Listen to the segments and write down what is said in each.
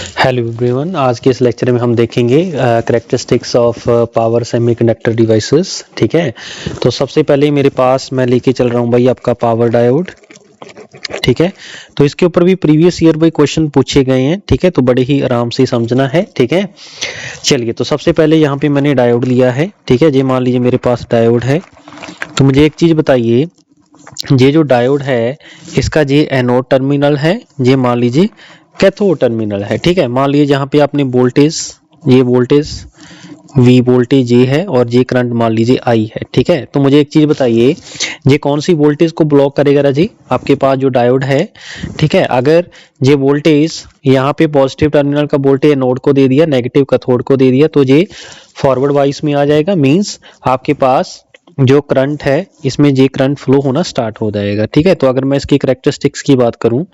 Hello everyone, आज के इस लेक्चर में हम देखेंगे characteristics of power semiconductor devices. ठीक है, तो सबसे पहले मेरे पास मैं लेके चल रहा हूँ भाई आपका पावर डायोड। ठीक है, तो इसके ऊपर भी प्रीवियस ईयर भाई क्वेश्चन पूछे गए हैं। ठीक है, तो बड़े ही आराम से समझना है। ठीक है, चलिए तो सबसे पहले यहाँ पे मैंने डायोड लिया है। ठीक है, ये मान लीजिए मेरे पास डायोड है। तो मुझे एक चीज बताइए, ये जो डायोड है इसका ये एनोड टर्मिनल है, ये मान लीजिए कैथोड टर्मिनल है। ठीक है, मान लीजिए जहाँ पे आपने वोल्टेज, ये वोल्टेज V वोल्टेज ये है और ये करंट मान लीजिए I है। ठीक है, तो मुझे एक चीज बताइए, ये कौन सी वोल्टेज को ब्लॉक करेगा राजी? आपके पास जो डायोड है, ठीक है, अगर ये वोल्टेज यहाँ पे पॉजिटिव टर्मिनल का वोल्टेज एनोड को दे दिया, नेगेटिव कैथोड को दे दिया, तो ये फॉरवर्ड वाइज में आ जाएगा। मींस आपके पास जो करंट है इसमें ये करंट फ्लो होना स्टार्ट हो जाएगा। ठीक है, तो अगर मैं इसकी करैक्टरिस्टिक्स की बात करूं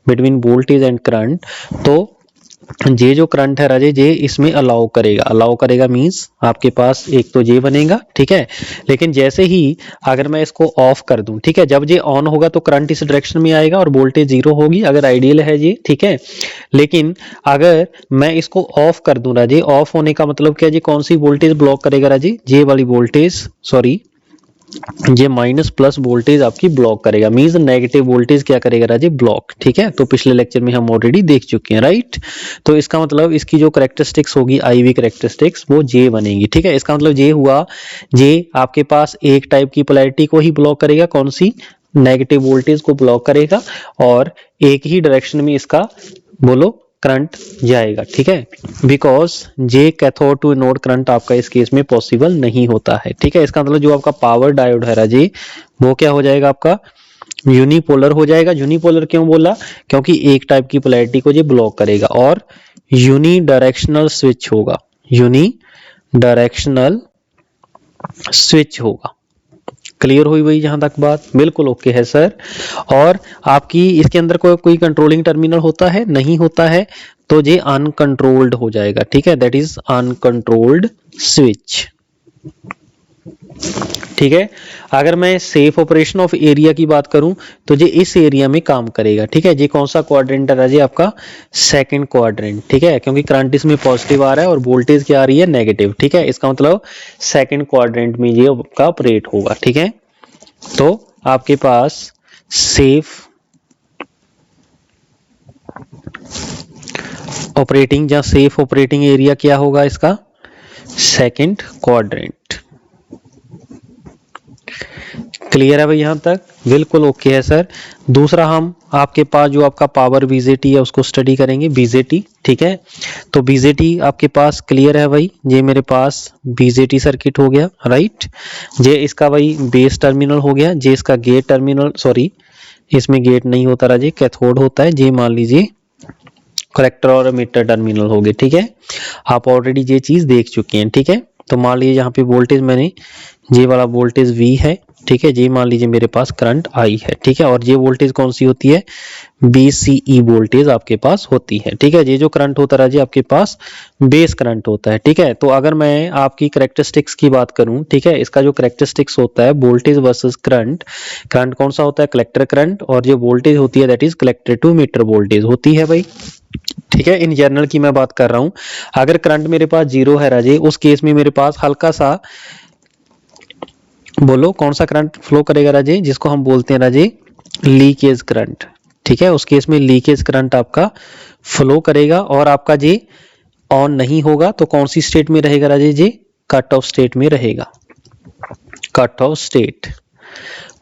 बिटवीन वोल्टेज एंड करंट, तो ये जो करंट है राजे ये इसमें अलाउ करेगा मींस आपके पास एक तो ये बनेगा। ठीक है, लेकिन जैसे ही अगर मैं इसको ऑफ कर दूं, ठीक है, जब ये ऑन होगा तो करंट इस डायरेक्शन में आएगा और वोल्टेज जीरो होगी, अगर आइडियल है ये। ठीक है, लेकिन अगर मैं इसको ऑफ कर दूं राजे, ऑफ होने का मतलब क्या, जी कौन सी वोल्टेज ब्लॉक करेगा राजे? ये वाली वोल्टेज, सॉरी ये माइनस प्लस वोल्टेज आपकी ब्लॉक करेगा। मींस नेगेटिव वोल्टेज क्या करेगा राजी? ब्लॉक। ठीक है, तो पिछले लेक्चर में हम ऑलरेडी देख चुके हैं, राइट। तो इसका मतलब इसकी जो करैक्टरिस्टिक्स होगी IV करैक्टरिस्टिक्स वो जे बनेगी। ठीक है, इसका मतलब ये हुआ, ये आपके पास एक टाइप की पोलैरिटी को ही ब्लॉक करेगा, कौन सी? नेगेटिव वोल्टेज को ब्लॉक करेगा, और एक ही डायरेक्शन में इसका बोलो करंट जाएगा। ठीक है, बिकॉज जे कैथोड टू एनोड करंट आपका इस केस में पॉसिबल नहीं होता है। ठीक है, इसका मतलब जो आपका पावर डायोड है राजी, वो क्या हो जाएगा? आपका यूनिपोलर हो जाएगा। यूनिपोलर क्यों बोला? क्योंकि एक टाइप की पोलैरिटी को ये ब्लॉक करेगा, और यूनी डायरेक्शनल स्विच होगा, यूनी डायरेक्शनल स्विच होगा। क्लियर हुई भाई जहां तक बात? बिल्कुल ओके है सर। और आपकी इसके अंदर कोई कंट्रोलिंग टर्मिनल होता है? नहीं होता है, तो ये अनकंट्रोल्ड हो जाएगा। ठीक है, दैट इज अनकंट्रोल्ड स्विच। ठीक है, अगर मैं सेफ ऑपरेशन ऑफ एरिया की बात करूं तो ये इस एरिया में काम करेगा। ठीक है, ये कौन सा क्वाड्रेंट है जी? आपका सेकंड क्वाड्रेंट। ठीक है, क्योंकि करंट इसमें पॉजिटिव आ रहा है और वोल्टेज क्या आ रही है? नेगेटिव। ठीक है, इसका मतलब सेकंड क्वाड्रेंट में ये आपका ऑपरेट होगा। ठीक है, तो आपके पास सेफ ऑपरेटिंग या सेफ ऑपरेटिंग एरिया क्या होगा इसका? Second quadrant. क्लियर है भाई यहां तक? बिल्कुल ओके है सर। दूसरा हम आपके पास जो आपका पावर बीजेटी है उसको स्टडी करेंगे, बीजेटी। ठीक है, तो बीजेटी आपके पास क्लियर है भाई, ये मेरे पास बीजेटी सर्किट हो गया, राइट। ये इसका भाई बेस टर्मिनल हो गया, ये इसका गेट टर्मिनल, सॉरी इसमें गेट नहीं होता राजे, कैथोड होता है। ये मान लीजिए कलेक्टर और एमिटर टर्मिनल हो गए। ठीक है, आप ऑलरेडी ये चीज देख चुके हैं। ठीक है, तो मान लीजिए यहाँ पे वोल्टेज मैंने ये वाला वोल्टेज V है। ठीक है, ये मान लीजिए मेरे पास करंट I है। ठीक है, और ये वोल्टेज कौन सी होती है? BCE वोल्टेज आपके पास होती है। ठीक है, ये जो करंट होता है जी आपके पास बेस करंट होता है। ठीक है, तो अगर मैं आपकी करैक्टरिस्टिक्स की बात करूं, ठीक है, इसका जो करैक्टरिस्टिक्स होता है वोल्टेज वर्सेस करंट, करंट कौन सा होता है? कलेक्टर करंट, और जो वोल्टेज होती है that is collector to emitter voltage होती है भाई। ठीक है, इन जनरल की मैं बात कर रहा हूं। अगर करंट मेरे पास जीरो है राजे, उस केस में मेरे पास हल्का सा, बोलो कौन सा करंट फ्लो करेगा राजे? जिसको हम बोलते हैं राजे लीकेज करंट। ठीक है, उस केस में लीकेज करंट आपका फ्लो करेगा, और आपका जे ऑन नहीं होगा तो कौन सी स्टेट में रहेगा राजे? जे कट ऑफ स्टेट में रहेगा, कट ऑफ स्टेट।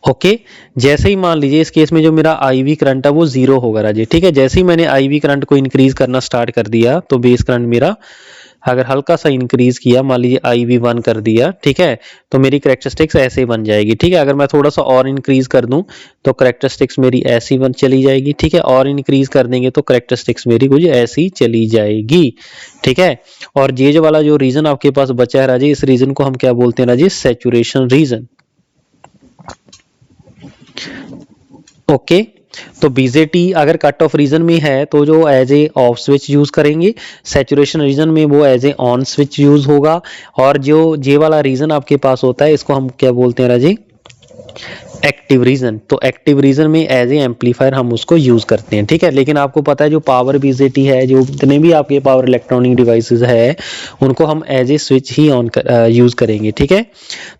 ओके, जैसे ही मान लीजिए इस केस में जो मेरा IV करंट है वो जीरो होगा राजे। ठीक है, जैसे ही मैंने IV करंट को इंक्रीज करना स्टार्ट कर दिया तो बेस करंट मेरा अगर हल्का सा इंक्रीज किया, मान लीजिए IV1 कर दिया, ठीक है, तो मेरी करैक्टरिस्टिक्स ऐसे बन जाएगी। ठीक है, अगर मैं थोड़ा सा और इंक्रीज कर दूं तो करैक्टरिस्टिक्स मेरी ऐसी बन चली जाएगी। ठीक है, और इंक्रीज कर देंगे तो करैक्टरिस्टिक्स मेरी कुछ ऐसी चली जाएगी। ठीक है, और ये जो वाला जो रीजन आपके पास बचा है राजे, इस रीजन को हम क्या बोलते हैं राजे? Saturation region. ओके, तो बीजेटी अगर कट ऑफ रीजन में है तो जो as a off switch use करेंगे, सैचुरेशन रीजन में वो as a on switch use होगा, और जो जे वाला रीजन आपके पास होता है इसको हम क्या बोलते हैं राजी? एक्टिव रीजन, तो एक्टिव रीजन में एज ए एम्पलीफायर हम उसको यूज करते हैं, ठीक है। लेकिन आपको पता है जो पावर बीजेटी है, जो जितने भी आपके पावर इलेक्ट्रॉनिक डिवाइसेस है, उनको हम एज ए स्विच ही ऑन यूज करेंगे, ठीक है।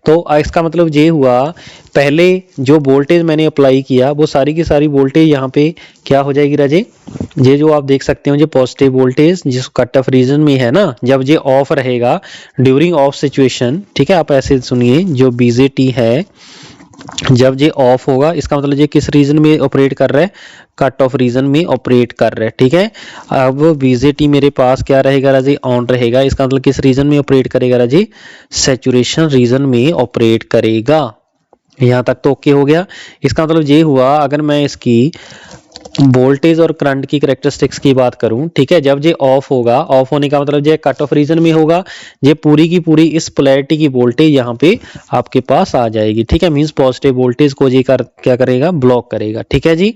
तो इसका मतलब ये हुआ, पहले जो वोल्टेज मैंने अप्लाई किया वो सारी की सारी वोल्टेज यहाँ पे क्या हो जाएगी राजे, ये जो आप देख सकते हो जो पॉजिटिव वोल्टेज जिस कट ऑफ रीजन में है ना, जब ये ऑफ रहेगा ड्यूरिंग ऑफ सिचुएशन, ठीक है। आप ऐसे सुनिए, जो बीजेटी है जब ये ऑफ होगा, इसका मतलब ये किस रीजन में ऑपरेट कर रहा है, कट ऑफ रीजन में ऑपरेट कर रहा है, ठीक है। अब बीजेटी मेरे पास क्या रहेगा राजी, ऑन रहेगा। इसका मतलब किस रीजन में ऑपरेट करेगा राजी, सैचुरेशन रीजन में ऑपरेट करेगा। यहां तक तो ओके हो गया। इसका मतलब ये हुआ, अगर मैं इसकी वोल्टेज और करंट की कैरेक्टरिस्टिक्स की बात करूं, ठीक है, जब ये ऑफ होगा, ऑफ होने का मतलब ये कट ऑफ रीजन में होगा, ये पूरी की पूरी इस पोलैरिटी की वोल्टेज यहाँ पे आपके पास आ जाएगी, ठीक है। मींस पॉजिटिव वोल्टेज को ये क्या करेगा, ब्लॉक करेगा, ठीक है जी।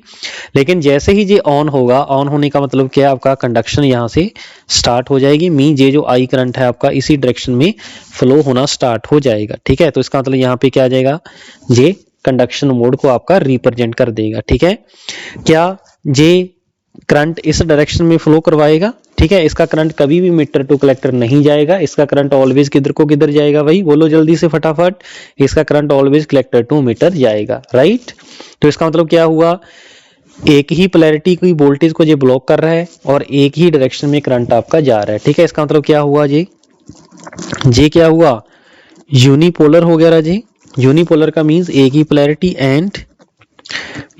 लेकिन जैसे ही ये ऑन होगा, ऑन होने का मतलब क्या, आपका कंडक्शन यहाँ से स्टार्ट हो जाएगी। मीन ये जो आई करंट है आपका इसी डायरेक्शन में फ्लो होना स्टार्ट हो जाएगा, ठीक है। तो इसका मतलब यहाँ पे क्या आ जाएगा, ये कंडक्शन मोड को आपका रिप्रेजेंट कर देगा, ठीक है। क्या ये करंट इस डायरेक्शन में फ्लो करवाएगा, ठीक है। इसका करंट कभी भी मीटर टू कलेक्टर नहीं जाएगा, इसका करंट ऑलवेज किधर को किधर जाएगा भाई, बोलो जल्दी से फटाफट, इसका current always collector to emitter जाएगा, राइट। तो इसका मतलब क्या हुआ, एक ही पोलैरिटी की वोल्टेज को ये ब्लॉक कर रहा है और एक ही डायरेक्शन में करंट आपका जा रहा है, ठीक है। इसका मतलब क्या हुआ जी क्या हुआ, यूनिपोलर हो गया जी। यूनिपोलर का मींस एक ही polarity and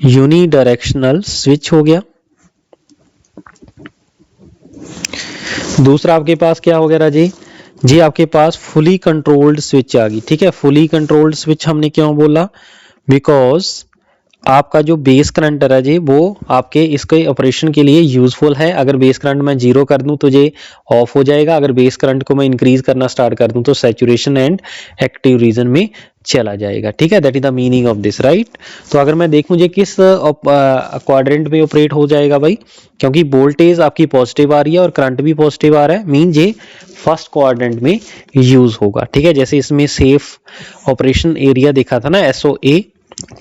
unidirectional switch हो गया। दूसरा आपके पास क्या हो गया जी आपके पास फुली कंट्रोल्ड स्विच आ गई, ठीक है। फुली कंट्रोल्ड स्विच हमने क्यों बोला, बिकॉज आपका जो बेस करंट है जी वो आपके इसके ऑपरेशन के लिए यूजफुल है। अगर बेस करंट मैं जीरो कर दूं तो ये ऑफ हो जाएगा, अगर बेस करंट को मैं इंक्रीज करना स्टार्ट कर दूं तो सैचुरेशन एंड एक्टिव रीजन में चला जाएगा, ठीक है। That is the meaning of this, right. तो अगर मैं देखूं ये किस क्वाड्रेंट में ऑपरेट हो जाएगा भाई, क्योंकि वोल्टेज आपकी पॉजिटिव आ रही है और करंट भी पॉजिटिव आ रहा है, मीन ये फर्स्ट क्वाड्रेंट में यूज होगा, ठीक है। जैसे इसमें सेफ ऑपरेशन एरिया देखा था ना, SOA,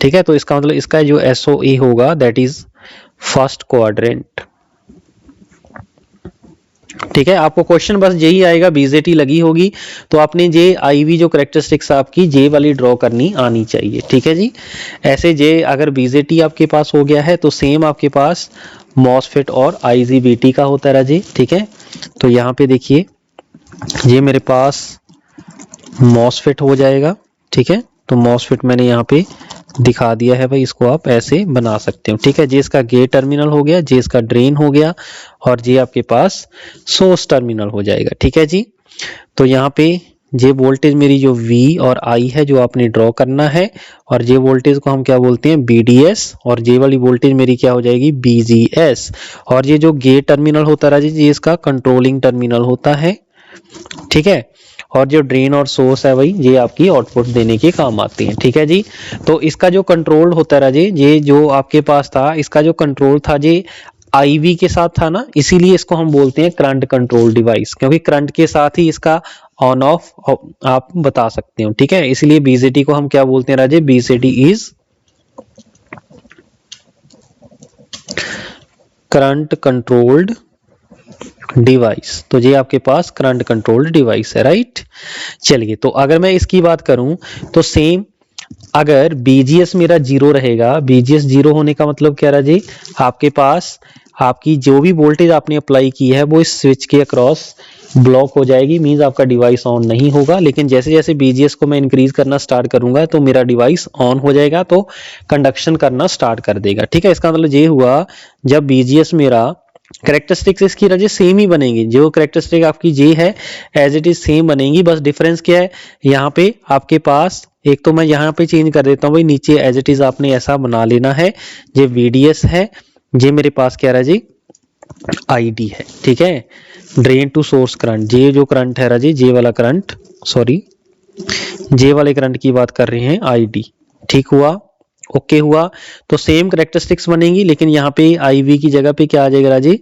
ठीक है। तो इसका मतलब इसका जो SOA होगा दैट इज फर्स्ट क्वाड्रेंट, ठीक है। आपको क्वेश्चन बस यही आएगा, बीजेटी लगी होगी तो आपने जे आईवी जो कैरेक्टरिस्टिक्स आपकी जे वाली ड्रॉ करनी आनी चाहिए, ठीक है जी। ऐसे जे अगर बीजेटी आपके पास हो गया है तो सेम आपके पास मॉसफेट और IGBT का होता है जी, ठीक है। तो यहाँ पे देखिए ये मेरे पास मॉसफेट हो जाएगा, ठीक है। तो मॉसफेट मैंने यहाँ पे दिखा दिया है भाई, इसको आप ऐसे बना सकते हो, ठीक है। जे इसका गेट टर्मिनल हो गया, जे इसका ड्रेन हो गया और जे आपके पास सोर्स टर्मिनल हो जाएगा, ठीक है जी। तो यहाँ पे जे वोल्टेज मेरी जो V और I है जो आपने ड्रॉ करना है, और जे वोल्टेज को हम क्या बोलते हैं, BDS, और जे वाली वोल्टेज मेरी क्या हो जाएगी, BGS। और ये जो गेट टर्मिनल होता है जी, इसका कंट्रोलिंग टर्मिनल होता है, ठीक है। और जो ड्रेन और सोर्स है भाई ये आपकी आउटपुट देने के काम आते हैं, ठीक है जी। तो इसका जो कंट्रोल होता है जी, ये जो आपके पास था इसका जो कंट्रोल था जी IV के साथ था ना, इसीलिए इसको हम बोलते हैं करंट कंट्रोल डिवाइस, क्योंकि करंट के साथ ही इसका ऑन ऑफ आप बता सकते हो, ठीक है। इसलिए BJT को हम क्या बोलते हैं राजे, BJT is current controlled device. तो ये आपके पास करंट कंट्रोल्ड डिवाइस है, राइट। चलिए, तो अगर मैं इसकी बात करूं तो सेम, अगर BGS मेरा जीरो रहेगा, BGS जीरो होने का मतलब क्या रहा जी, आपके पास आपकी जो भी वोल्टेज आपने अप्लाई की है वो इस स्विच के अक्रॉस ब्लॉक हो जाएगी, मींस आपका डिवाइस ऑन नहीं होगा। लेकिन जैसे जैसे BGS को मैं इंक्रीज करना स्टार्ट करूंगा तो मेरा डिवाइस ऑन हो जाएगा, तो कंडक्शन करना स्टार्ट कर देगा, ठीक है। इसका मतलब ये हुआ, जब BGS मेरा कैरेक्टरिस्टिक्स इसकी रजे सेम ही बनेगी, जो कैरेक्टरिस्टिक आपकी जे है एज इट इज सेम बनेगी, बस डिफरेंस क्या है, यहाँ पे आपके पास एक तो मैं यहाँ पे चेंज कर देता हूँ भाई, नीचे एज इट इज आपने ऐसा बना लेना है, ये VDS है, ये मेरे पास क्या रहा जी ID है, ठीक है। ड्रेन टू सोर्स करंट, जे जो करंट है राजी, जे वाला करंट, सॉरी जे वाले करंट की बात कर रहे हैं ID, ठीक हुआ, ओके हुआ। तो सेम कैरेक्टरिस्टिक्स बनेंगी, लेकिन यहाँ पे IV की जगह पे क्या आ जाएगा राजी,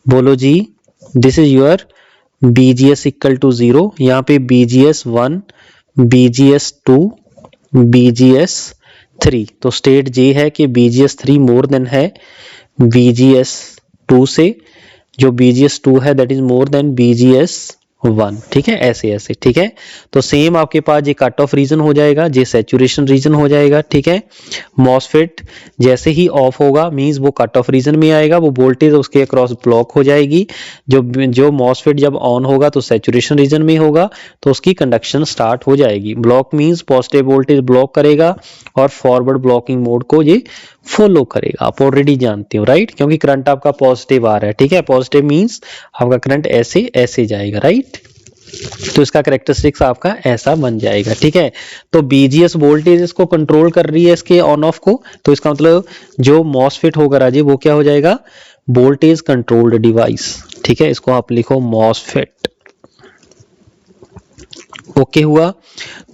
बोलो जी, this is your BGS equal to 0, यहाँ पे BGS 1, BGS 2, BGS 3, तो स्टेट जे है कि BGS3 मोर देन है BGS2 से, जो BGS2 है that is more than BGS1, ठीक है, ऐसे ऐसे, ठीक है। तो सेम आपके पास ये कट ऑफ रीजन हो जाएगा, ये सैचुरेशन रीजन हो जाएगा, ठीक है। मॉसफेट जैसे ही ऑफ होगा मींस वो कट ऑफ रीजन में आएगा, वो वोल्टेज उसके अक्रॉस ब्लॉक हो जाएगी। जो मॉसफेट जब ऑन होगा तो सैचुरेशन रीजन में होगा, तो उसकी कंडक्शन स्टार्ट हो जाएगी। Block means positive voltage block करेगा और फॉरवर्ड ब्लॉकिंग मोड को ये फॉलो करेगा, आप ऑलरेडी जानते हो, राइट, क्योंकि करंट आपका पॉजिटिव आ रहा है, ठीक है। पॉजिटिव मींस आपका करंट ऐसे ऐसे जाएगा, राइट। तो इसका कैरेक्टरिस्टिक्स आपका ऐसा बन जाएगा, ठीक है। तो BGS वोल्टेज इसको कंट्रोल कर रही है इसके ऑन ऑफ को, तो इसका मतलब जो मॉसफेट होगा राजे वो क्या हो जाएगा, वोल्टेज कंट्रोल्ड डिवाइस, ठीक है। इसको आप लिखो मॉसफेट, ओके हुआ।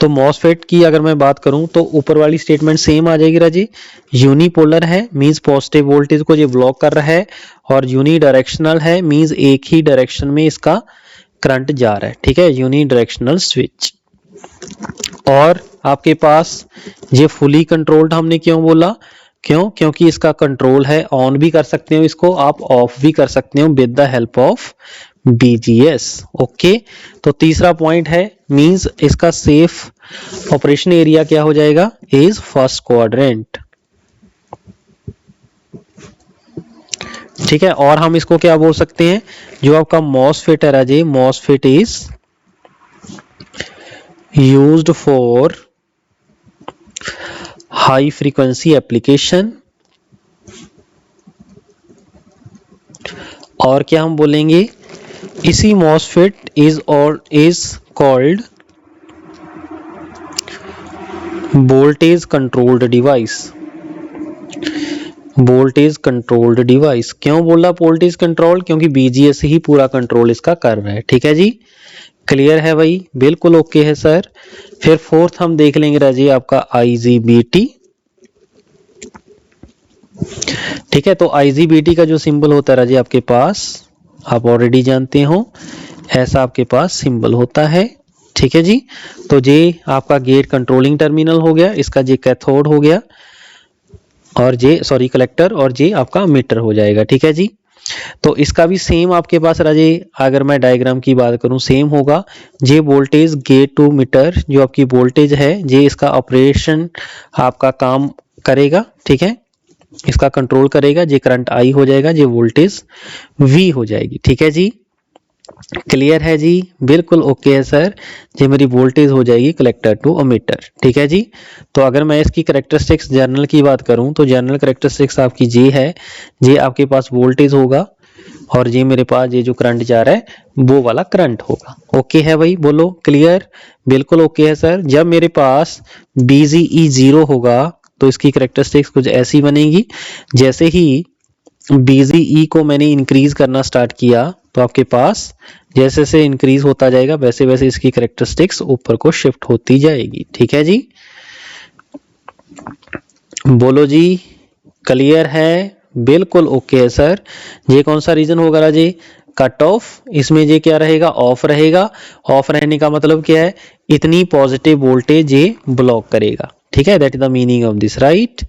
तो मॉसफेट की अगर मैं बात करूं तो ऊपर वाली स्टेटमेंट सेम आ जाएगी राजी, यूनिपोलर है मींस पॉजिटिव वोल्टेज को ये ब्लॉक कर रहा है, और यूनी डायरेक्शनल है मींस एक ही डायरेक्शन में इसका करंट जा रहा है, ठीक है, यूनी डायरेक्शनल स्विच। और आपके पास ये फुली कंट्रोल्ड हमने क्यों बोला, क्योंकि इसका कंट्रोल है, ऑन भी कर सकते हो इसको, आप ऑफ भी कर सकते हो with the help of BGS, okay. तो तीसरा पॉइंट है मींस इसका सेफ ऑपरेशन एरिया क्या हो जाएगा, इज फर्स्ट क्वाड्रेंट, ठीक है। और हम इसको क्या बोल सकते हैं, जो आपका मॉसफेट है Raje, MOSFET is used for high frequency application, और क्या हम बोलेंगे, इसी MOSFET is called voltage controlled device. Voltage controlled device क्यों बोला वोल्टेज कंट्रोल, क्योंकि BGS ही पूरा कंट्रोल इसका कर रहा है, ठीक है जी। क्लियर है भाई, बिल्कुल ओके है सर। फिर फोर्थ हम देख लेंगे राजी आपका IGBT, ठीक है। तो IGBT का जो सिंबल होता है राजी आपके पास, आप ऑलरेडी जानते हो, ऐसा आपके पास सिंबल होता है, ठीक है जी। तो ये आपका गेट कंट्रोलिंग टर्मिनल हो गया, इसका ये कैथोड हो गया, और ये सॉरी कलेक्टर, और ये आपका मीटर हो जाएगा, ठीक है जी। तो इसका भी सेम आपके पास राजे, अगर मैं डायग्राम की बात करूं सेम होगा। ये वोल्टेज गेट टू मीटर जो आपकी वोल्टेज है, ये इसका ऑपरेशन आपका काम करेगा, ठीक है, इसका कंट्रोल करेगा। ये करंट I हो जाएगा, ये वोल्टेज V हो जाएगी, ठीक है जी। क्लियर है जी, बिल्कुल ओके है सर। ये मेरी वोल्टेज हो जाएगी कलेक्टर टू अमीटर, ठीक है जी। तो अगर मैं इसकी कैरेक्टरिस्टिक्स जर्नल की बात करूं तो जर्नल कैरेक्टरिस्टिक्स आपकी ये है, ये आपके पास वोल्टेज होगा, और ये मेरे पास ये जो करंट जा रहा है वो वाला करंट होगा, ओके है भाई, बोलो क्लियर, बिल्कुल ओके है सर। जब मेरे पास BGE 0 होगा तो इसकी कैरेक्टरिस्टिक्स कुछ ऐसी बनेगी, जैसे ही BGE को मैंने इंक्रीज करना स्टार्ट किया तो आपके पास जैसे जैसे इंक्रीज होता जाएगा वैसे वैसे इसकी कैरेक्टरिस्टिक्स ऊपर को शिफ्ट होती जाएगी, ठीक है जी। बोलो जी, क्लियर है, बिल्कुल ओके है सर। ये कौन सा रीजन होगा राजे, कट ऑफ, इसमें ये क्या रहेगा, ऑफ रहेगा। ऑफ रहने का मतलब क्या है, इतनी पॉजिटिव वोल्टेज ये ब्लॉक करेगा, ठीक है, that is the meaning of this, right,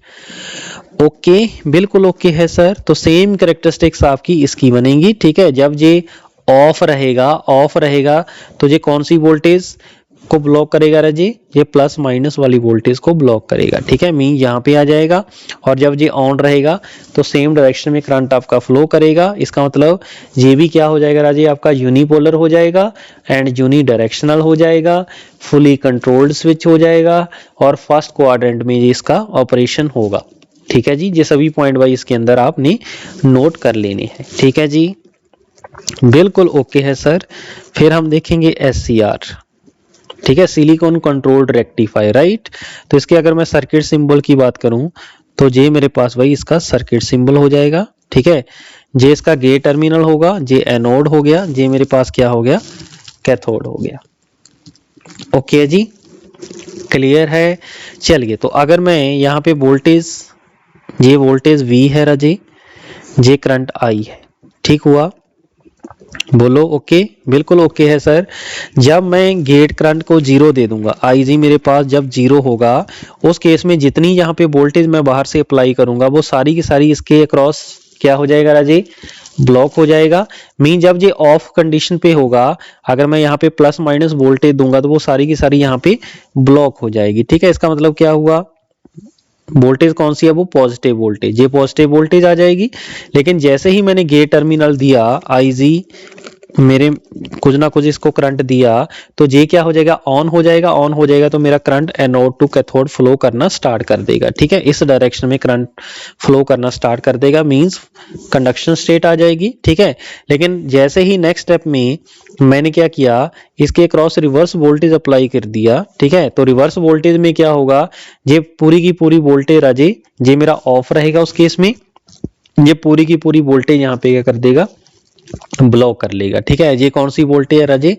okay, बिल्कुल ओके है सर। तो सेम कैरेक्टरिस्टिक्स आपकी इसकी बनेंगी, ठीक है। जब ये ऑफ रहेगा तो ये कौन सी वोल्टेज को ब्लॉक करेगा राजी, ये प्लस माइनस वाली वोल्टेज को ब्लॉक करेगा, ठीक है, मीन यहाँ पे आ जाएगा। और जब ये ऑन रहेगा तो सेम डायरेक्शन में करंट आपका फ्लो करेगा, इसका मतलब ये भी क्या हो जाएगा राजी, आपका यूनिपोलर हो जाएगा एंड यूनी डायरेक्शनल हो जाएगा, फुली कंट्रोल्ड स्विच हो जाएगा, और फर्स्ट क्वाड्रेंट में ये इसका ऑपरेशन होगा, ठीक है जी। ये सभी पॉइंट वाइज इसके अंदर आपने नोट कर लेने हैं, ठीक है जी, बिल्कुल ओके है सर। फिर हम देखेंगे SCR, ठीक है, सिलिकॉन कंट्रोल्ड रेक्टिफायर, राइट। तो इसके अगर मैं सर्किट सिंबल की बात करूं तो ये मेरे पास भाई इसका सर्किट सिंबल हो जाएगा, ठीक है। ये इसका गेट टर्मिनल होगा, ये एनोड हो गया, ये मेरे पास क्या हो गया, कैथोड हो गया, ओके जी, क्लियर है। चलिए, तो अगर मैं यहाँ पे वोल्टेज, ये वोल्टेज V है राजी, ये करंट I है, ठीक हुआ। बोलो ओके, बिल्कुल ओके है सर। जब मैं गेट करंट को जीरो दे दूंगा, IG मेरे पास जब जीरो होगा, उस केस में जितनी यहाँ पे वोल्टेज मैं बाहर से अप्लाई करूंगा वो सारी की सारी इसके अक्रॉस क्या हो जाएगा राजे, ब्लॉक हो जाएगा। मीन जब ये ऑफ कंडीशन पे होगा, अगर मैं यहाँ पे प्लस माइनस वोल्टेज दूंगा तो वो सारी की सारी यहाँ पे ब्लॉक हो जाएगी। ठीक है, इसका मतलब क्या हुआ, वोल्टेज कौन सी है, वो पॉजिटिव वोल्टेज, ये पॉजिटिव वोल्टेज आ जाएगी। लेकिन जैसे ही मैंने गेट टर्मिनल दिया IG मेरे कुछ ना कुछ इसको करंट दिया, तो ये क्या हो जाएगा, ऑन हो जाएगा। ऑन हो जाएगा तो मेरा current anode to cathode flow करना स्टार्ट कर देगा। ठीक है, इस डायरेक्शन में करंट फ्लो करना स्टार्ट कर देगा, मींस कंडक्शन स्टेट आ जाएगी। ठीक है, लेकिन जैसे ही नेक्स्ट स्टेप में मैंने क्या किया, इसके क्रॉस रिवर्स वोल्टेज अप्लाई कर दिया। ठीक है, तो रिवर्स वोल्टेज में क्या होगा, ये पूरी की पूरी वोल्टेज राजे, ये मेरा ऑफ रहेगा उस केस में, ये पूरी की पूरी वोल्टेज यहाँ पे क्या कर देगा, ब्लॉक कर लेगा। ठीक है, ये कौन सी वोल्टेज है राजे,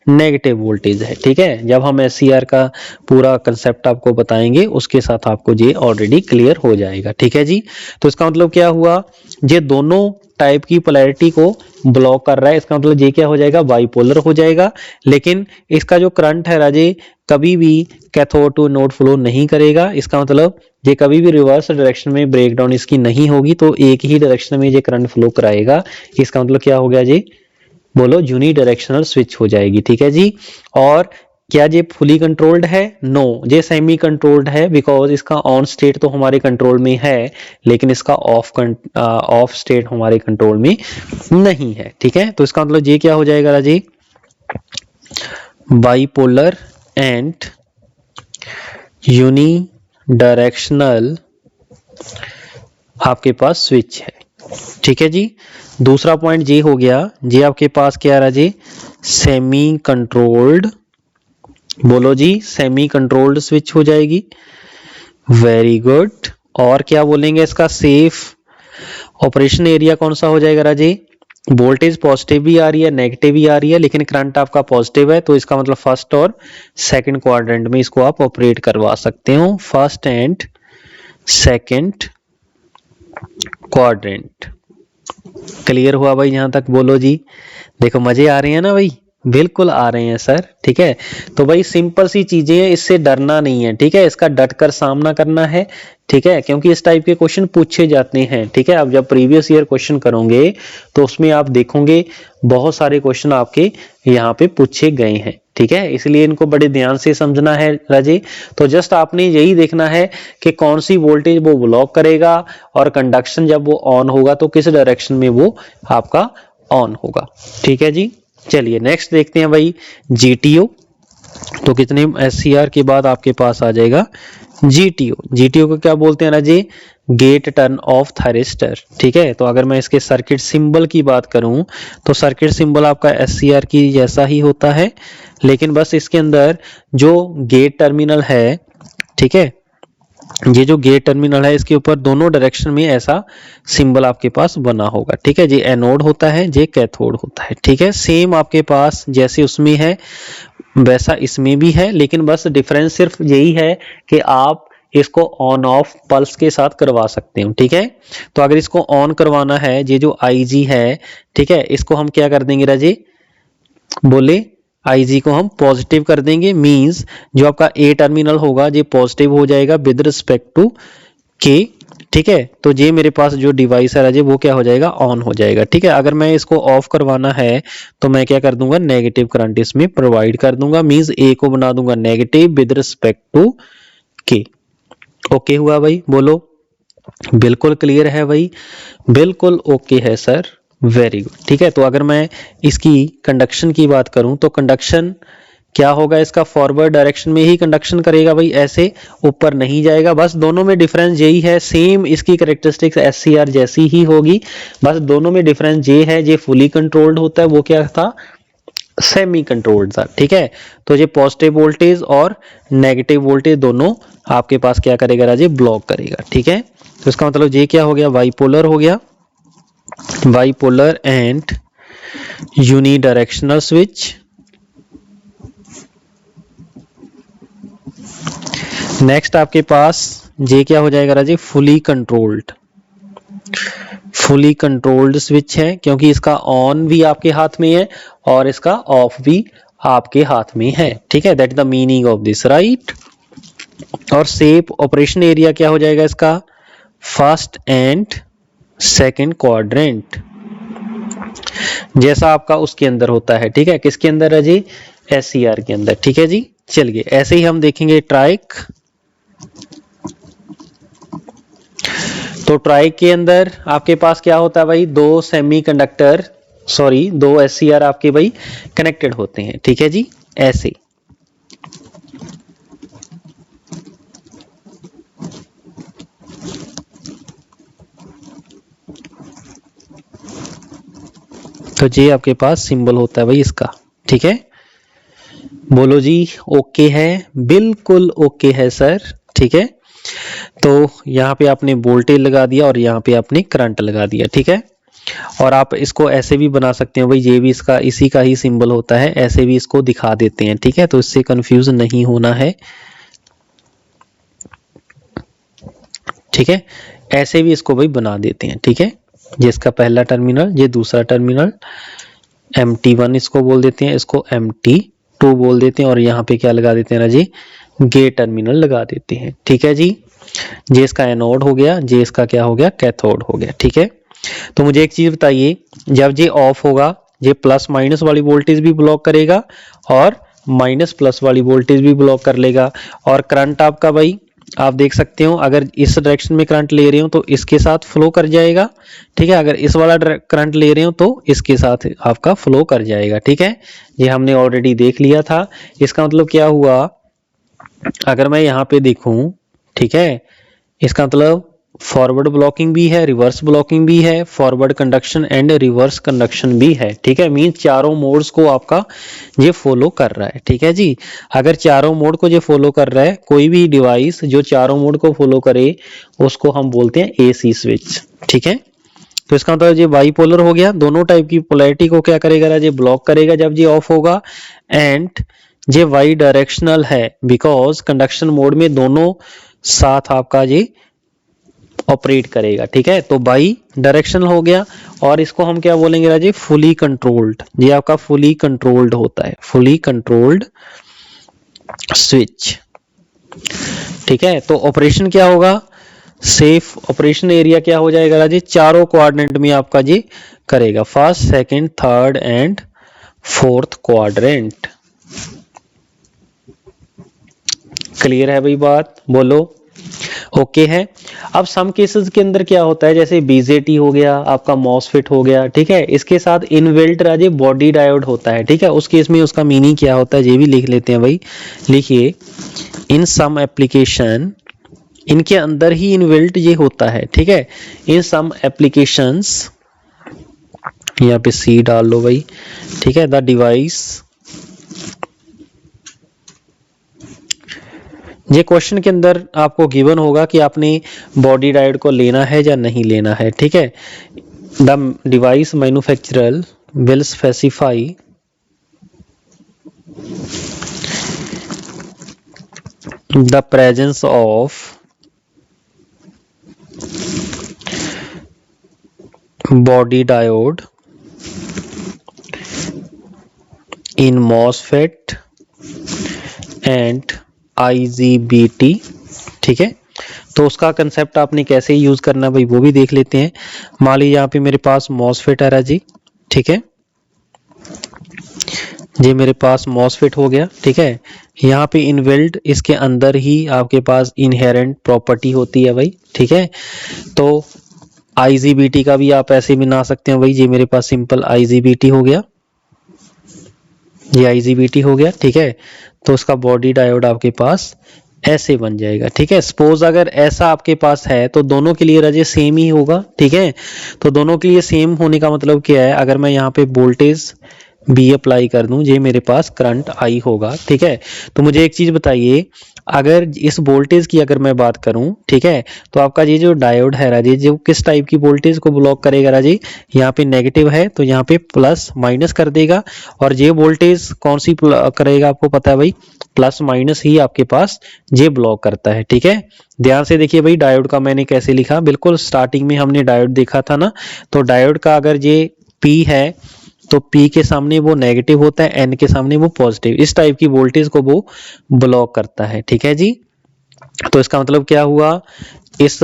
नेगेटिव वोल्टेज है। ठीक है, जब हम SCR का पूरा कंसेप्ट आपको बताएंगे उसके साथ आपको ये ऑलरेडी क्लियर हो जाएगा। ठीक है जी, तो इसका मतलब क्या हुआ, ये दोनों टाइप की पोलैरिटी को ब्लॉक कर रहा है, इसका मतलब ये क्या हो जाएगा, बाइपोलर हो जाएगा। लेकिन इसका जो करंट है राजे कभी भी कैथोड टू एनोड फ्लो नहीं करेगा, इसका मतलब ये कभी भी रिवर्स डायरेक्शन में ब्रेकडाउन इसकी नहीं होगी, तो एक ही डायरेक्शन में ये करंट फ्लो कराएगा। इसका मतलब क्या हो गया जी, बोलो यूनी डायरेक्शनल स्विच हो जाएगी। ठीक है जी, और क्या ये फुली कंट्रोल्ड है, नो, ये सेमी कंट्रोल्ड है, बिकॉज इसका ऑन स्टेट तो हमारे कंट्रोल में है लेकिन इसका ऑफ स्टेट हमारे कंट्रोल में नहीं है। ठीक है, तो इसका मतलब ये क्या हो जाएगा राजी, बाइपोलर एंड यूनी डायरेक्शनल आपके पास स्विच है। ठीक है जी, दूसरा पॉइंट ये हो गया, ये आपके पास क्या रहा जी, सेमी कंट्रोल्ड, बोलो जी, सेमी कंट्रोल्ड स्विच हो जाएगी। वेरी गुड, और क्या बोलेंगे इसका, सेफ ऑपरेशन एरिया कौन सा हो जाएगा राजी, वोल्टेज पॉजिटिव भी आ रही है नेगेटिव भी आ रही है, लेकिन करंट आपका पॉजिटिव है, तो इसका मतलब फर्स्ट और सेकंड क्वाड्रेंट में इसको आप ऑपरेट करवा सकते हो, first and second quadrant. Clear हुआ भाई यहां तक, बोलो जी, देखो मजे आ रहे हैं ना भाई, बिल्कुल आ रहे हैं सर। ठीक है, तो भाई सिंपल सी चीजें हैं, इससे डरना नहीं है। ठीक है, इसका डट कर सामना करना है। ठीक है, क्योंकि इस टाइप के क्वेश्चन पूछे जाते हैं। ठीक है, अब जब प्रीवियस ईयर क्वेश्चन करोगे तो उसमें आप देखोगे बहुत सारे क्वेश्चन आपके यहाँ पे पूछे गए हैं। ठीक है, इसलिए इनको बड़े ध्यान से समझना है राजे। तो जस्ट आपने यही देखना है कि कौन सी वोल्टेज वो ब्लॉक करेगा, और कंडक्शन जब वो ऑन होगा तो किस डायरेक्शन में वो आपका ऑन होगा। ठीक है जी, चलिए नेक्स्ट देखते हैं भाई, GTO। तो कितने SCR के बाद आपके पास आ जाएगा GTO। GTO को क्या बोलते हैं ना जी, गेट टर्न ऑफ थायरिस्टर। ठीक है, तो अगर मैं इसके सर्किट सिंबल की बात करूं तो सर्किट सिंबल आपका SCR की जैसा ही होता है, लेकिन बस इसके अंदर जो गेट टर्मिनल है, ठीक है, ये जो गेट टर्मिनल है इसके ऊपर दोनों डायरेक्शन में ऐसा सिंबल आपके पास बना होगा। ठीक है, ये एनोड होता है, ये कैथोड होता है। ठीक है, सेम आपके पास जैसे उसमें है वैसा इसमें भी है, लेकिन बस डिफरेंस सिर्फ यही है कि आप इसको ऑन ऑफ पल्स के साथ करवा सकते हो। ठीक है, तो अगर इसको ऑन करवाना है, ये जो IG है, ठीक है, इसको हम क्या कर देंगे राजे, बोले IG को हम पॉजिटिव कर देंगे, मींस जो आपका A टर्मिनल होगा ये पॉजिटिव हो जाएगा विद रिस्पेक्ट टू K। ठीक है, तो ये मेरे पास जो डिवाइस है राजे वो क्या हो जाएगा, ऑन हो जाएगा। ठीक है, अगर मैं इसको ऑफ करवाना है तो मैं क्या कर दूंगा, नेगेटिव करंट इसमें प्रोवाइड कर दूंगा, मींस A को बना दूंगा negative with respect to K। Okay हुआ भाई, बोलो, बिल्कुल क्लियर है भाई, बिल्कुल ओके है सर, वेरी गुड। ठीक है, तो अगर मैं इसकी कंडक्शन की बात करूं तो कंडक्शन क्या होगा, इसका फॉरवर्ड डायरेक्शन में ही कंडक्शन करेगा भाई, ऐसे ऊपर नहीं जाएगा। बस दोनों में डिफरेंस यही है, सेम इसकी कैरेक्टरिस्टिक्स SCR जैसी ही होगी, बस दोनों में डिफरेंस ये है, ये फुली कंट्रोल्ड होता है, वो क्या था, सेमी कंट्रोल्ड था। ठीक है, तो ये पॉजिटिव वोल्टेज और नेगेटिव वोल्टेज दोनों आपके पास क्या करेगा राजे, ब्लॉक करेगा। ठीक है, तो इसका मतलब ये क्या हो गया, बाइपोलर हो गया, bipolar and unidirectional switch. Next आपके पास ये क्या हो जाएगा राजी, fully controlled, fully controlled switch है क्योंकि इसका ऑन भी आपके हाथ में है और इसका ऑफ भी आपके हाथ में है, ठीक है। That is the meaning of this, right. और सेफ ऑपरेशन एरिया क्या हो जाएगा इसका, फर्स्ट एंड सेकंड क्वाड्रेंट, जैसा आपका उसके अंदर होता है, ठीक है। किसके अंदर है जी, SCR के अंदर, ठीक है जी। चलिए ऐसे ही हम देखेंगे ट्राइक। तो ट्राइक के अंदर आपके पास क्या होता है भाई, दो SCR आपके भाई कनेक्टेड होते हैं, ठीक है जी, ऐसे। तो ये आपके पास सिंबल होता है भाई इसका, ठीक है। बोलो जी, ओके है, बिल्कुल ओके है सर, ठीक है। तो यहाँ पे आपने वोल्टेज लगा दिया और यहाँ पे आपने करंट लगा दिया, ठीक है। और आप इसको ऐसे भी बना सकते हो भाई, ये भी इसका इसी का ही सिंबल होता है, ऐसे भी इसको दिखा देते हैं, ठीक है। तो इससे कंफ्यूज नहीं होना है, ठीक है। ऐसे भी इसको भाई बना देते हैं, ठीक है। ये इसका पहला टर्मिनल, ये दूसरा टर्मिनल, MT1 इसको बोल देते हैं, इसको MT2 बोल देते हैं, और यहाँ पे क्या लगा देते हैं ना जी, गेट टर्मिनल लगा देते हैं, ठीक है जी। ये इसका एनोड हो गया, ये इसका क्या हो गया, कैथोड हो गया, ठीक है। तो मुझे एक चीज बताइए, जब ये ऑफ होगा ये प्लस माइनस वाली वोल्टेज भी ब्लॉक करेगा और माइनस प्लस वाली वोल्टेज भी ब्लॉक कर लेगा। और करंट आपका भाई आप देख सकते हो, अगर इस डायरेक्शन में करंट ले रहे हो तो इसके साथ फ्लो कर जाएगा, ठीक है। अगर इस वाला करंट ले रहे हो तो इसके साथ आपका फ्लो कर जाएगा, ठीक है। ये हमने ऑलरेडी देख लिया था। इसका मतलब क्या हुआ, अगर मैं यहाँ पे देखूं, ठीक है, इसका मतलब फॉरवर्ड ब्लॉकिंग भी है, रिवर्स ब्लॉकिंग भी है, forward conduction and reverse conduction भी है, ठीक है। मींस चारों मोड्स को आपका ये फॉलो कर रहा है, ठीक है जी। अगर चारों मोड को ये फॉलो कर रहा है, कोई भी डिवाइस जो चारों मोड को फॉलो करे उसको हम बोलते हैं AC स्विच, ठीक है। तो इसका मतलब ये बाईपोलर हो गया, दोनों टाइप की पोलैरिटी को क्या करेगा, ये ब्लॉक करेगा जब ये ऑफ होगा। एंड ये वाई डायरेक्शनल है बिकॉज कंडक्शन मोड में दोनों साथ आपका ये ऑपरेट करेगा, ठीक है। तो बाई डायरेक्शनल हो गया। और इसको हम क्या बोलेंगे राजे, फुली कंट्रोल्ड। ये आपका फुली कंट्रोल्ड होता है, फुली कंट्रोल्ड स्विच, ठीक है। तो ऑपरेशन क्या होगा, सेफ ऑपरेशन एरिया क्या हो जाएगा राजे, चारों क्वाड्रेंट में आपका जी करेगा, first second third and fourth quadrant. Clear है भाई बात, बोलो ओके है। अब सम केसेस के अंदर क्या होता है, जैसे BJT हो गया, आपका मॉसफेट हो गया, ठीक है। इसके साथ इनबिल्ट राजे बॉडी डायोड होता है, ठीक है। उस केस में उसका मीनिंग क्या होता है ये भी लिख लेते हैं भाई। लिखिए, इन सम एप्लीकेशन, इनके अंदर ही इनबिल्ट ये होता है, ठीक है। इन सम एप्लीकेशंस, यहाँ पे C डाल लो भाई, ठीक है। द डिवाइस, ये क्वेश्चन के अंदर आपको गिवन होगा कि आपने बॉडी डायोड को लेना है या नहीं लेना है, ठीक है। The device manufacturer will specify the presence of body diode in MOSFET and IGBT, ठीक है। तो उसका कंसेप्ट आपने कैसे यूज करना भाई वो भी देख लेते हैं। मान लीजिए यहाँ पे मेरे पास MOSFET आ रहा जी, ठीक है। ये मेरे पास MOSFET हो गया, ठीक है। यहाँ पे इनबिल्ट इसके अंदर ही आपके पास इनहेरेंट प्रॉपर्टी होती है भाई, ठीक है। तो IGBT का भी आप ऐसे बना सकते हो भाई, ये मेरे पास सिंपल IGBT हो गया, ये IGBT हो गया, ठीक है। तो उसका बॉडी डायोड आपके पास ऐसे बन जाएगा, ठीक है। सपोज अगर ऐसा आपके पास है तो दोनों के लिए रजे सेम ही होगा, ठीक है। तो दोनों के लिए सेम होने का मतलब क्या है, अगर मैं यहाँ पे वोल्टेज B अप्लाई कर दूं, ये मेरे पास करंट I होगा, ठीक है। तो मुझे एक चीज बताइए, अगर इस वोल्टेज की अगर मैं बात करूं, ठीक है, तो आपका ये जो डायोड है राजे, जो किस टाइप की वोल्टेज को ब्लॉक करेगा राजे, यहाँ पे नेगेटिव है तो यहाँ पे प्लस माइनस कर देगा। और ये वोल्टेज कौन सी करेगा, आपको पता है भाई, प्लस माइनस ही आपके पास जे ब्लॉक करता है। ठीक है, ध्यान से देखिए भाई, डायोड का मैंने कैसे लिखा, बिल्कुल स्टार्टिंग में हमने डायोड देखा था ना, तो डायोड का अगर जे पी है तो P के सामने वो नेगेटिव होता है, N के सामने वो पॉजिटिव, इस टाइप की वोल्टेज को वो ब्लॉक करता है। ठीक है जी, तो इसका मतलब क्या हुआ, इस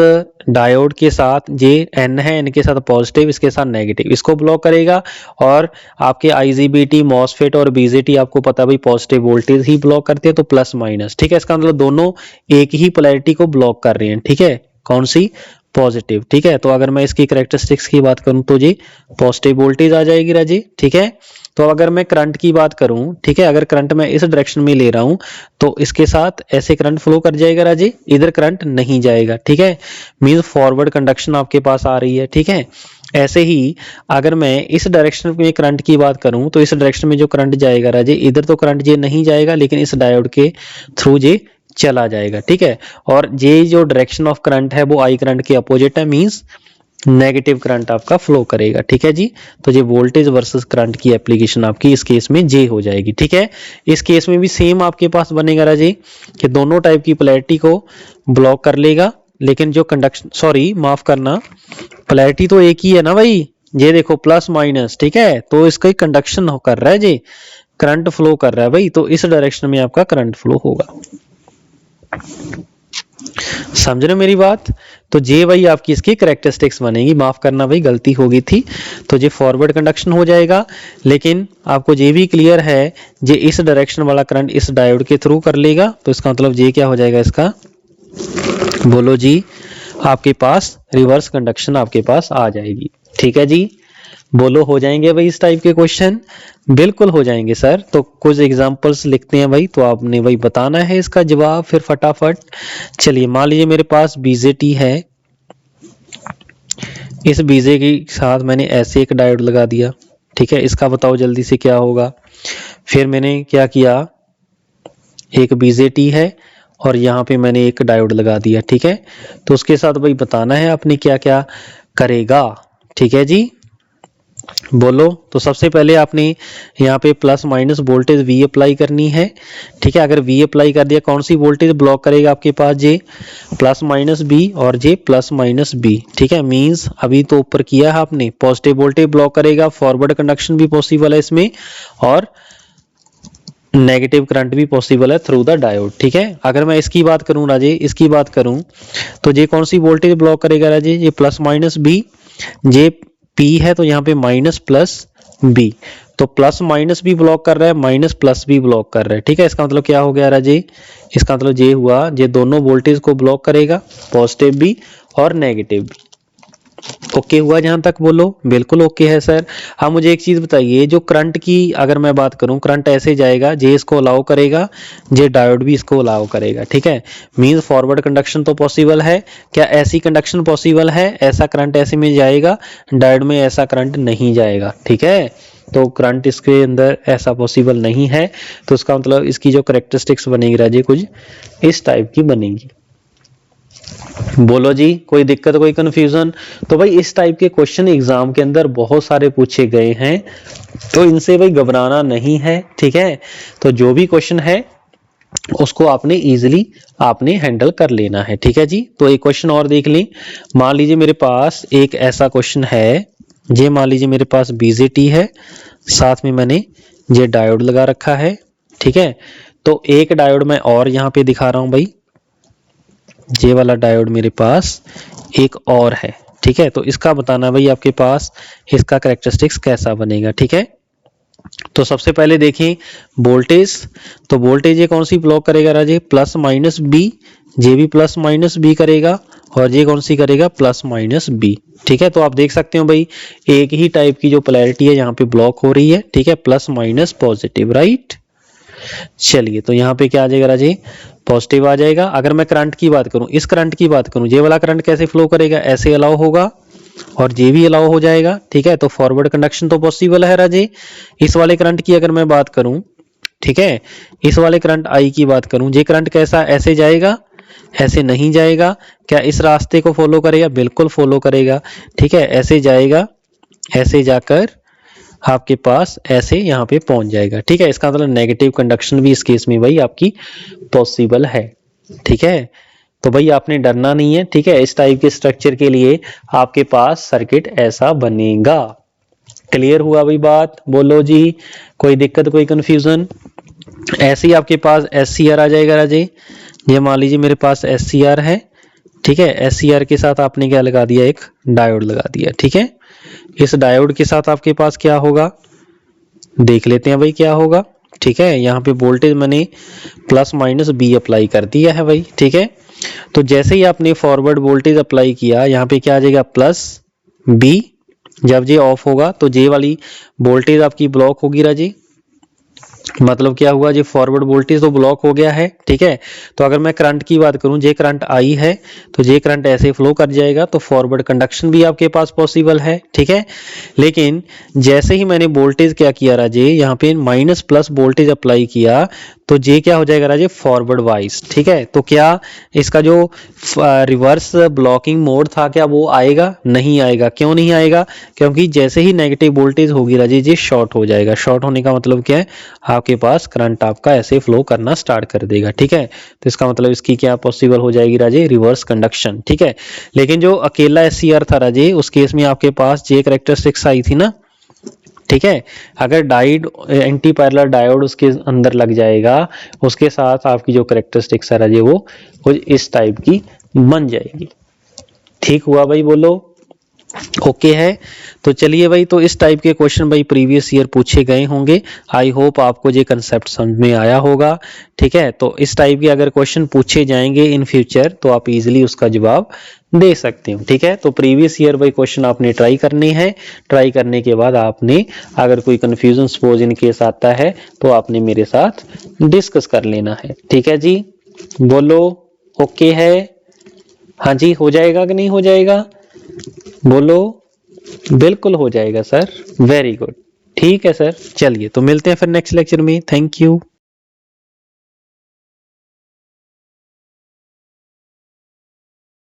डायोड के साथ जे N है, N के साथ पॉजिटिव, इसके साथ नेगेटिव, इसको ब्लॉक करेगा। और आपके IGBT, मॉसफेट और BJT आपको पता भाई पॉजिटिव वोल्टेज ही ब्लॉक करते हैं, तो प्लस माइनस। ठीक है, इसका मतलब दोनों एक ही पोलैरिटी को ब्लॉक कर रहे हैं। ठीक है, कौन सी, पॉजिटिव। ठीक है, तो अगर मैं इसकी कैरेक्टरिस्टिक्स की बात करूं तो जी पॉजिटिव वोल्टेज आ जाएगी राजी। ठीक है, तो अगर मैं करंट की बात करूं, ठीक है, अगर करंट मैं इस डायरेक्शन में ले रहा हूं तो इसके साथ ऐसे करंट फ्लो कर जाएगा राजी, इधर करंट नहीं जाएगा। ठीक है, मींस फॉरवर्ड कंडक्शन आपके पास आ रही है। ठीक है, ऐसे ही अगर मैं इस डायरेक्शन में करंट की बात करूं तो इस डायरेक्शन में जो करंट जाएगा राजी, इधर तो करंट जे नहीं जाएगा, लेकिन इस डायोड के थ्रू जे चला जाएगा। ठीक है, और जे जो डायरेक्शन ऑफ करंट है वो आई करंट के अपोजिट है, मींस नेगेटिव करंट आपका फ्लो करेगा। ठीक है जी, तो ये वोल्टेज वर्सेस करंट की एप्लीकेशन आपकी इस केस में जे हो जाएगी। ठीक है, इस केस में भी सेम आपके पास बनेगा राजी कि दोनों टाइप की पोलैरिटी को ब्लॉक कर लेगा, लेकिन जो कंडक्शन, सॉरी माफ करना, पोलैरिटी तो एक ही है ना भाई, ये देखो प्लस माइनस। ठीक है, तो इसका कंडक्शन कर रहा है जी, करंट फ्लो कर रहा है भाई, तो इस डायरेक्शन में आपका करंट फ्लो होगा। समझ रहे मेरी बात, तो जे भाई आपकी इसकी कैरेक्टरिस्टिक्स बनेगी। माफ करना भाई, गलती हो गई थी, तो ये फॉरवर्ड कंडक्शन हो जाएगा, लेकिन आपको ये भी क्लियर है जे इस डायरेक्शन वाला करंट इस डायोड के थ्रू कर लेगा, तो इसका मतलब जे क्या हो जाएगा इसका, बोलो जी, आपके पास रिवर्स कंडक्शन आपके पास आ जाएगी। ठीक है जी, बोलो हो जाएंगे भाई इस टाइप के क्वेश्चन, बिल्कुल हो जाएंगे सर। तो कुछ एग्जांपल्स लिखते हैं भाई, तो आपने भाई बताना है इसका जवाब फिर फटाफट। चलिए, मान लीजिए मेरे पास BJT है, इस BJ के साथ मैंने ऐसे एक डायोड लगा दिया। ठीक है, इसका बताओ जल्दी से क्या होगा। फिर मैंने क्या किया, एक BJT है और यहाँ पे मैंने एक डायोड लगा दिया। ठीक है, तो उसके साथ भाई बताना है आपने क्या क्या करेगा। ठीक है जी, बोलो। तो सबसे पहले आपने यहाँ पे plus minus voltage V apply करनी है। ठीक है, अगर V अप्लाई कर दिया, कौन सी वोल्टेज ब्लॉक करेगा आपके पास, जे प्लस माइनस B और जे प्लस माइनस B। ठीक है, मींस अभी तो ऊपर किया है आपने, पॉजिटिव वोल्टेज ब्लॉक करेगा, फॉरवर्ड कंडक्शन भी पॉसिबल है इसमें, और नेगेटिव करंट भी पॉसिबल है थ्रू द डायोड। ठीक है, अगर मैं इसकी बात करूं राजे, इसकी बात करूं तो ये कौन सी वोल्टेज ब्लॉक करेगा राजे, ये प्लस माइनस B, जे P है तो यहाँ पे माइनस प्लस B, तो प्लस माइनस भी ब्लॉक कर रहा है, माइनस प्लस भी ब्लॉक कर रहा है। ठीक है, इसका मतलब क्या हो गया राजे, इसका मतलब ये हुआ, ये दोनों वोल्टेज को ब्लॉक करेगा, पॉजिटिव भी और नेगेटिव भी। ओके हुआ जहां तक, बोलो बिल्कुल ओके है सर। हाँ, मुझे एक चीज बताइए, जो करंट की अगर मैं बात करूं, करंट ऐसे जाएगा, जे इसको अलाउ करेगा, जे डायोड भी इसको अलाउ करेगा। ठीक है, मींस फॉरवर्ड कंडक्शन तो पॉसिबल है, क्या ऐसी कंडक्शन पॉसिबल है, ऐसा करंट ऐसे में जाएगा, डायोड में ऐसा करंट नहीं जाएगा। ठीक है, तो करंट इसके अंदर ऐसा पॉसिबल नहीं है, तो इसका मतलब इसकी जो कैरेक्टरिस्टिक्स बनेगी राजे कुछ इस टाइप की बनेगी। बोलो जी, कोई दिक्कत, कोई कंफ्यूजन। तो भाई इस टाइप के क्वेश्चन एग्जाम के अंदर बहुत सारे पूछे गए हैं, तो इनसे भाई घबराना नहीं है। ठीक है, तो जो भी क्वेश्चन है उसको आपने इजीली आपने हैंडल कर लेना है। ठीक है जी, तो एक क्वेश्चन और देख लें। मान लीजिए मेरे पास एक ऐसा क्वेश्चन है, ये मान लीजिए मेरे पास BJT है, साथ में मैंने ये डायोड लगा रखा है। ठीक है, तो एक डायोड मैं और यहाँ पे दिखा रहा हूं भाई, ये वाला डायोड मेरे पास एक और है। ठीक है, तो इसका बताना भाई आपके पास इसका कैरेक्टरिस्टिक्स कैसा बनेगा। ठीक है, तो सबसे पहले देखें वोल्टेज, तो वोल्टेज ये कौन सी ब्लॉक करेगा राजे, प्लस माइनस B, जे भी प्लस माइनस B करेगा, और ये कौन सी करेगा, प्लस माइनस B। ठीक है, तो आप देख सकते हो भाई एक ही टाइप की जो पोलैरिटी है यहाँ पे ब्लॉक हो रही है। ठीक है, प्लस माइनस पॉजिटिव, राइट। चलिए, तो यहाँ पे क्या आ जाएगा राजे, पॉजिटिव आ जाएगा। अगर मैं करंट की बात करूं, इस करंट की बात करूं, ये वाला करंट कैसे फ्लो करेगा, ऐसे अलाउ होगा और ये भी अलाउ हो जाएगा। ठीक है, तो फॉरवर्ड कंडक्शन तो पॉसिबल है राजे। इस वाले करंट की अगर मैं बात करूं, ठीक है, इस वाले करंट आई की बात करूं, ये करंट कैसा, ऐसे जाएगा, ऐसे नहीं जाएगा, क्या इस रास्ते को फॉलो करेगा, बिल्कुल फॉलो करेगा। ठीक है, ऐसे जाएगा, ऐसे जाकर आपके पास ऐसे यहाँ पे पहुंच जाएगा। ठीक है, इसका मतलब नेगेटिव कंडक्शन भी इस केस में भाई आपकी पॉसिबल है। ठीक है, तो भाई आपने डरना नहीं है। ठीक है, इस टाइप के स्ट्रक्चर के लिए आपके पास सर्किट ऐसा बनेगा। क्लियर हुआ भाई बात? बोलो जी, कोई दिक्कत, कोई कंफ्यूजन? ऐसे ही आपके पास SCR आ जाएगा राजे। ये मान लीजिए मेरे पास SCR है। ठीक है, SCR के साथ आपने क्या लगा दिया, एक डायोड लगा दिया। ठीक है, इस डायोड के साथ आपके पास क्या होगा, देख लेते हैं भाई क्या होगा। ठीक है, यहाँ पे वोल्टेज मैंने प्लस माइनस B अप्लाई कर दिया है भाई। ठीक है, तो जैसे ही आपने फॉरवर्ड वोल्टेज अप्लाई किया, यहाँ पे क्या आ जाएगा, प्लस B। जब ये ऑफ होगा तो जे वाली वोल्टेज आपकी ब्लॉक होगी राजी। मतलब क्या हुआ, जो फॉरवर्ड वोल्टेज तो ब्लॉक हो गया है। ठीक है, तो अगर मैं करंट की बात करूं, जे करंट आई है तो जे करंट ऐसे फ्लो कर जाएगा, तो फॉरवर्ड कंडक्शन भी आपके पास पॉसिबल है। ठीक है, लेकिन जैसे ही मैंने वोल्टेज क्या किया राजे, यहाँ पे माइनस प्लस वोल्टेज अप्लाई किया, तो जे क्या हो जाएगा राजे, फॉरवर्ड वाइज। ठीक है, तो क्या इसका जो रिवर्स ब्लॉकिंग मोड था क्या वो आएगा? नहीं आएगा। क्यों नहीं आएगा? क्योंकि जैसे ही नेगेटिव वोल्टेज होगी राजे, ये शॉर्ट हो जाएगा। शॉर्ट होने का मतलब क्या है, आपके पास करंट आपका ऐसे फ्लो करना स्टार्ट कर देगा। ठीक है, तो इसका मतलब इसकी क्या पॉसिबल हो जाएगी राजे, रिवर्स कंडक्शन। ठीक है, लेकिन जो अकेला SCR था राजे, उस केस में आपके पास जे कैरेक्टरिस्टिक्स आई थी ना। ठीक है, अगर डायोड एंटी पैरेलल डायोड उसके अंदर लग जाएगा, उसके साथ आपकी जो कैरेक्टरिस्टिक्स है राजे वो कुछ इस टाइप की बन जाएगी। ठीक हुआ भाई? बोलो ओके है। तो चलिए भाई, तो इस टाइप के क्वेश्चन भाई प्रीवियस ईयर पूछे गए होंगे। आई होप आपको ये कंसेप्ट समझ में आया होगा। ठीक है, तो इस टाइप के अगर क्वेश्चन पूछे जाएंगे इन फ्यूचर तो आप इजीली उसका जवाब दे सकते हो। ठीक है, तो प्रीवियस ईयर भाई क्वेश्चन आपने ट्राई करने हैं। ट्राई करने के बाद आपने अगर कोई कंफ्यूजन सपोज इन केस आता है तो आपने मेरे साथ डिस्कस कर लेना है। ठीक है जी, बोलो ओके है? हाँ जी, हो जाएगा कि नहीं हो जाएगा? बोलो बिल्कुल हो जाएगा सर, वेरी गुड। ठीक है सर, चलिए तो मिलते हैं फिर नेक्स्ट लेक्चर में। Thank you.